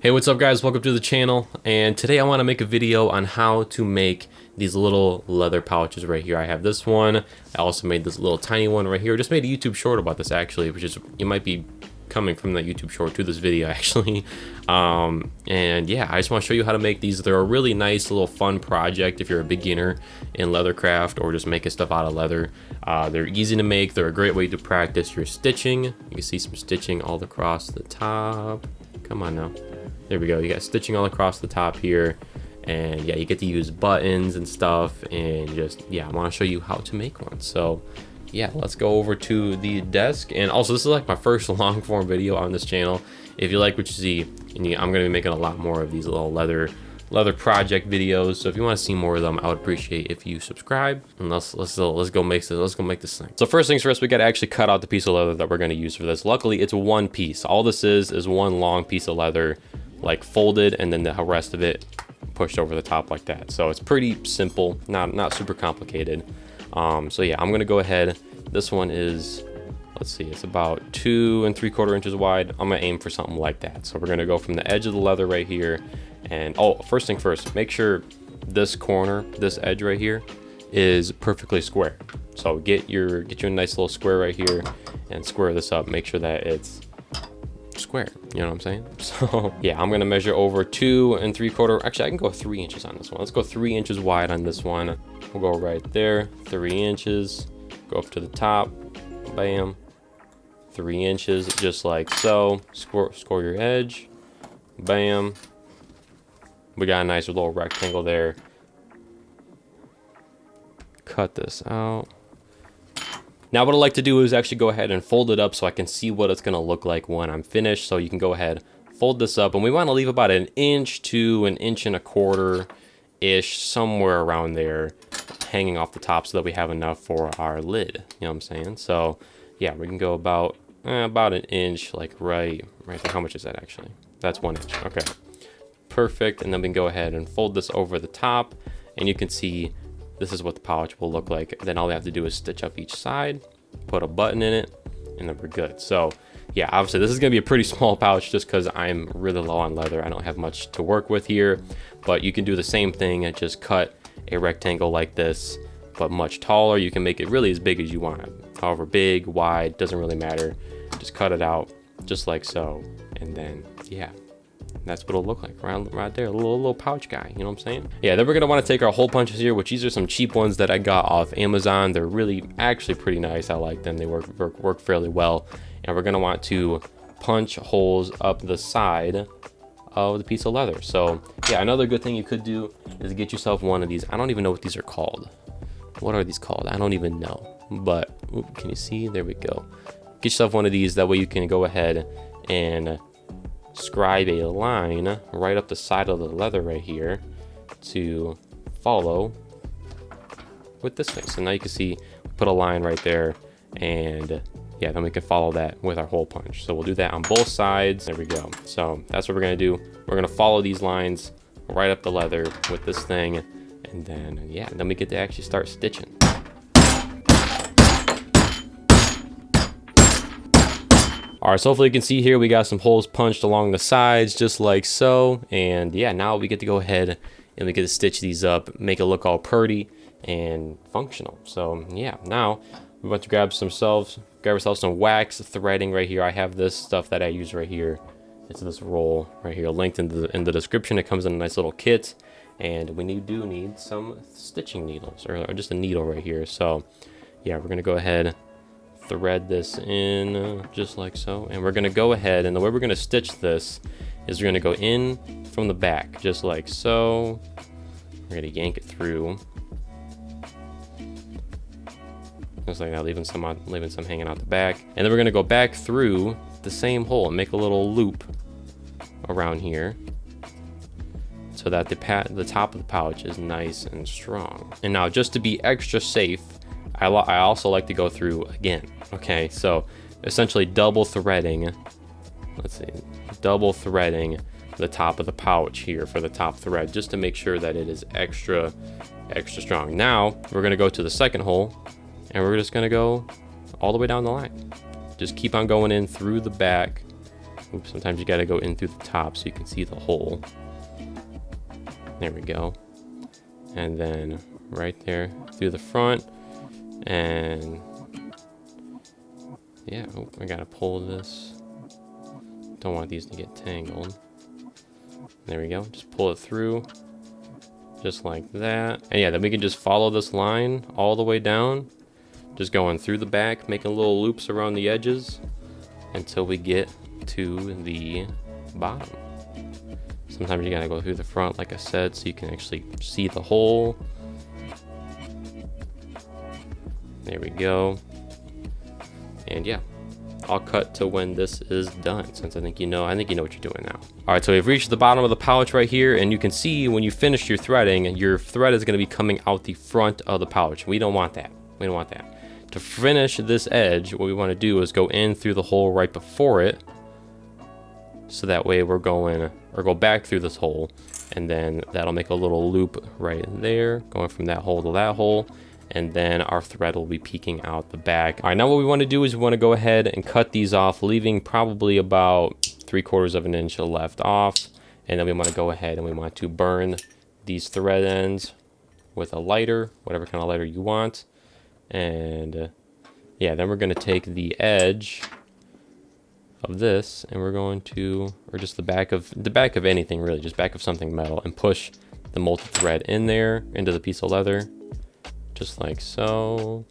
Hey, what's up guys? Welcome to the channel, and today I want to make a video on how to make these little leather pouches right here. I have this one. I also made this little tiny one right here. I just made a YouTube short about this actually, which is, you might be coming from that YouTube short to this video actually. And yeah, I just want to show you how to make these. They're a really nice little fun project if you're a beginner in Leathercraft or just making stuff out of leather. They're easy to make. They're a great way to practice your stitching. You can see some stitching all across the top. Come on now. There we go. You got stitching all across the top here, and yeah, you get to use buttons and stuff, and just, yeah, I want to show you how to make one. So yeah, let's go over to the desk. And also, this is like my first long form video on this channel. If you like what you see, and I'm going to be making a lot more of these little leather project videos, so if you want to see more of them, I would appreciate if you subscribe, and let's go make this thing. So first things first, we got to actually cut out the piece of leather that we're going to use for this. Luckily, it's one piece. All this is one long piece of leather, like folded, and then the rest of it pushed over the top like that. So it's pretty simple, not super complicated. So yeah, I'm gonna go ahead. This one is, let's see, it's about 2 3/4 inches wide. I'm gonna aim for something like that. So we're gonna go from the edge of the leather right here, and oh, first thing first, make sure this corner, this edge right here, is perfectly square. So get you a nice little square right here, and square this up. Make sure that it's square, you know what I'm saying? So yeah, I'm gonna measure over 2 3/4. Actually, I can go 3 inches on this one. Let's go 3 inches wide on this one. We'll go right there, 3 inches, go up to the top, bam, 3 inches, just like so. Score your edge, bam. We got a nice little rectangle there. Cut this out. Now what I like to do is actually go ahead and fold it up so I can see what it's gonna look like when I'm finished. So you can go ahead, fold this up, and we wanna leave about 1 inch to 1.25 inches-ish, somewhere around there, hanging off the top so that we have enough for our lid, you know what I'm saying? So yeah, we can go about 1 inch, like right there. How much is that actually? That's 1 inch, okay. Perfect, and then we can go ahead and fold this over the top, and you can see this is what the pouch will look like. Then all we have to do is stitch up each side, put a button in it, and then we're good. So yeah, obviously this is gonna be a pretty small pouch just because I'm really low on leather. I don't have much to work with here, but you can do the same thing and just cut a rectangle like this, but much taller. You can make it really as big as you want. However big, wide, doesn't really matter. Just cut it out just like so, and then yeah, that's what it'll look like right there, a little pouch guy, you know what I'm saying? Yeah, then we're gonna want to take our hole punches here, which these are some cheap ones that I got off Amazon. They're really actually pretty nice. I like them. They work fairly well. And we're gonna want to punch holes up the side of the piece of leather. So yeah, another good thing you could do is get yourself one of these. I don't even know what these are called. What are these called? I don't even know. But can you see? There we go. Get yourself one of these. That way you can go ahead and scribe a line right up the side of the leather right here to follow with this thing. So now you can see, put a line right there, and yeah, then we can follow that with our hole punch. So we'll do that on both sides. There we go. So that's what we're gonna do. We're gonna follow these lines right up the leather with this thing, and then yeah, then we get to actually start stitching. All right, so hopefully you can see here, we got some holes punched along the sides, just like so. And yeah, now we get to go ahead and we get to stitch these up, make it look all pretty and functional. So yeah, now we want to grab ourselves some wax threading right here. I have this stuff that I use right here. It's this roll right here, linked in the description. It comes in a nice little kit, and we do need some stitching needles, or just a needle right here. So yeah, we're gonna go ahead, thread this in just like so, and we're gonna go ahead, and the way we're gonna stitch this is we're gonna go in from the back just like so. We're gonna yank it through just like that, leaving some hanging out the back, and then we're gonna go back through the same hole and make a little loop around here so that the top of the pouch is nice and strong. And now, just to be extra safe, I also like to go through again. Okay, so essentially double threading. Let's see, double threading the top of the pouch here for the top thread, just to make sure that it is extra strong. Now we're gonna go to the second hole, and we're just gonna go all the way down the line. Just keep on going in through the back Oops, sometimes you gotta go in through the top so you can see the hole. There we go. And then right there through the front. And yeah, oh, I gotta pull this. Don't want these to get tangled. There we go, just pull it through. Just like that. And yeah, then we can just follow this line all the way down. Just going through the back, making little loops around the edges until we get to the bottom. Sometimes you gotta go through the front, like I said, so you can actually see the hole. There we go. And yeah, I'll cut to when this is done, since I think you know what you're doing now. All right, so we've reached the bottom of the pouch right here, and you can see when you finish your threading, your thread is gonna be coming out the front of the pouch. We don't want that. We don't want that. To finish this edge, what we wanna do is go in through the hole right before it, so that way we're going, or go back through this hole, and then that'll make a little loop right there, going from that hole to that hole, and then our thread will be peeking out the back. All right, now what we want to do is we want to go ahead and cut these off, leaving probably about 3/4 of an inch left off, and then we want to go ahead and we want to burn these thread ends with a lighter, whatever kind of lighter you want. And yeah, then we're going to take the edge of this, and we're going to, or just the back of anything really, just back of something metal, and push the multi-thread in there into the piece of leather, just like so.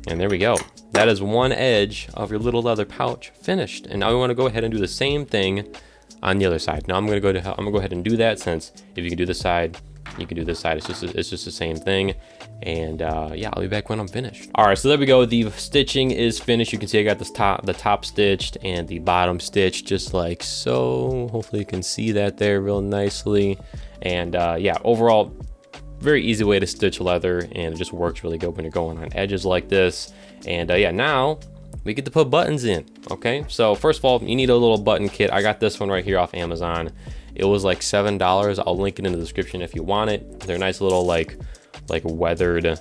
And there we go. That is one edge of your little leather pouch finished. And now we want to go ahead and do the same thing on the other side. Now I'm gonna go ahead and do that, since if you can do this side, you can do this side. It's just the same thing. And yeah, I'll be back when I'm finished. All right, so there we go. The stitching is finished. You can see I got the top stitched and the bottom stitched, just like so. Hopefully you can see that there real nicely. And yeah, overall, very easy way to stitch leather, and it just works really good when you're going on edges like this. And yeah, now we get to put buttons in. Okay, so first of all, you need a little button kit. I got this one right here off Amazon. It was like $7. I'll link it in the description if you want it. They're nice little like weathered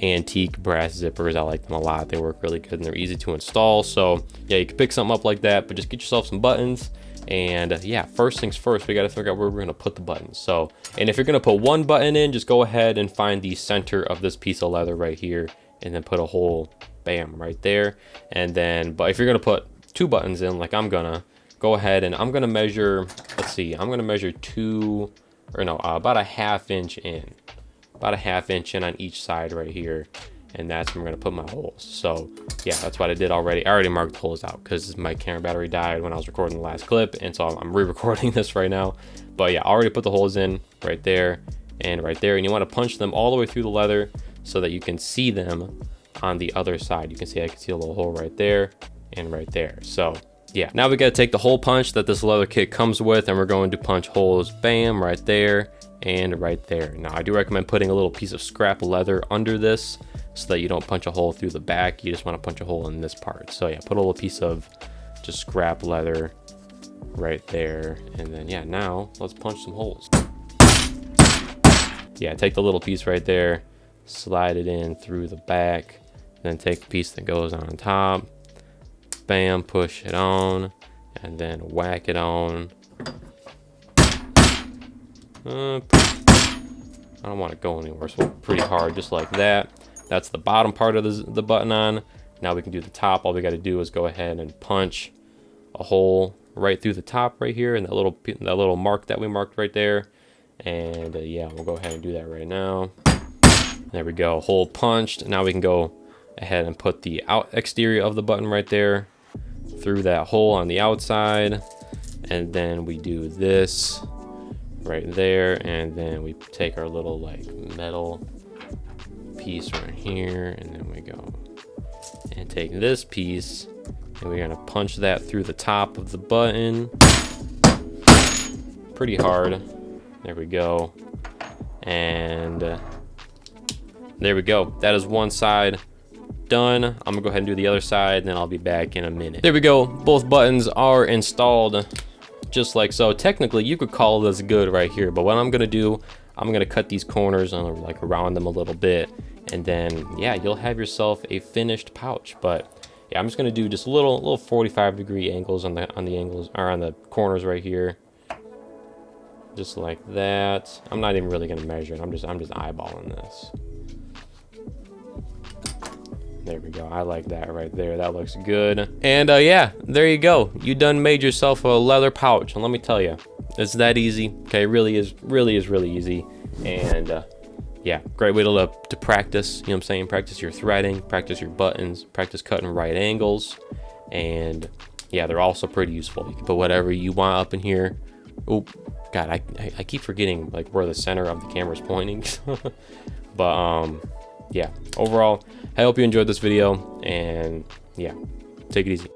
antique brass zippers. I like them a lot. They work really good and they're easy to install. So yeah, you can pick something up like that, but just get yourself some buttons. And yeah, first things first, we got to figure out where we're going to put the buttons. So, and if you're going to put one button in, just go ahead and find the center of this piece of leather right here, and then put a hole, bam, right there. And then, but if you're going to put two buttons in, like I'm gonna, go ahead and I'm gonna measure, let's see, I'm gonna measure about a ½ inch in. About a ½ inch in on each side right here. And that's where I'm gonna put my holes. So yeah, that's what I did already. I already marked the holes out because my camera battery died when I was recording the last clip. And so I'm re-recording this right now. But yeah, I already put the holes in right there and right there. And you wanna punch them all the way through the leather so that you can see them on the other side. You can see, I can see a little hole right there and right there. So yeah, now we gotta take the hole punch that this leather kit comes with, and we're going to punch holes, bam, right there and right there. Now I do recommend putting a little piece of scrap leather under this so that you don't punch a hole through the back. You just want to punch a hole in this part. So yeah, put a little piece of just scrap leather right there. And then yeah, now let's punch some holes. Yeah, take the little piece right there, slide it in through the back, then take the piece that goes on top, bam, push it on, and then whack it on. I don't want to go anywhere, so pretty hard, just like that. That's the bottom part of the button on. Now we can do the top. All we got to do is go ahead and punch a hole right through the top right here, and that little mark that we marked right there. And yeah, we'll go ahead and do that right now. There we go, hole punched. Now we can go ahead and put the exterior of the button right there through that hole on the outside, and then we do this right there, and then we take our little like metal piece right here, and then we go and take this piece, and we're gonna punch that through the top of the button pretty hard. There we go, and there we go. That is one side done. I'm gonna go ahead and do the other side, and then I'll be back in a minute. There we go, both buttons are installed just like so. Technically you could call this good right here, but what I'm gonna do, I'm gonna cut these corners and like around them a little bit, and then yeah, you'll have yourself a finished pouch. But yeah, I'm just gonna do just little 45-degree angles on the angles, or on the corners right here, just like that. I'm not even really gonna measure it. I'm just eyeballing this. There we go. I like that right there. That looks good. And yeah, there you go. You done made yourself a leather pouch. And let me tell you, it's that easy. Okay, it really is really easy. And yeah, great way to practice. You know what I'm saying? Practice your threading, practice your buttons, practice cutting right angles. And yeah, they're also pretty useful. You can put whatever you want up in here. Oh, God, I keep forgetting like where the center of the camera is pointing. But yeah, overall, I hope you enjoyed this video, and yeah, take it easy.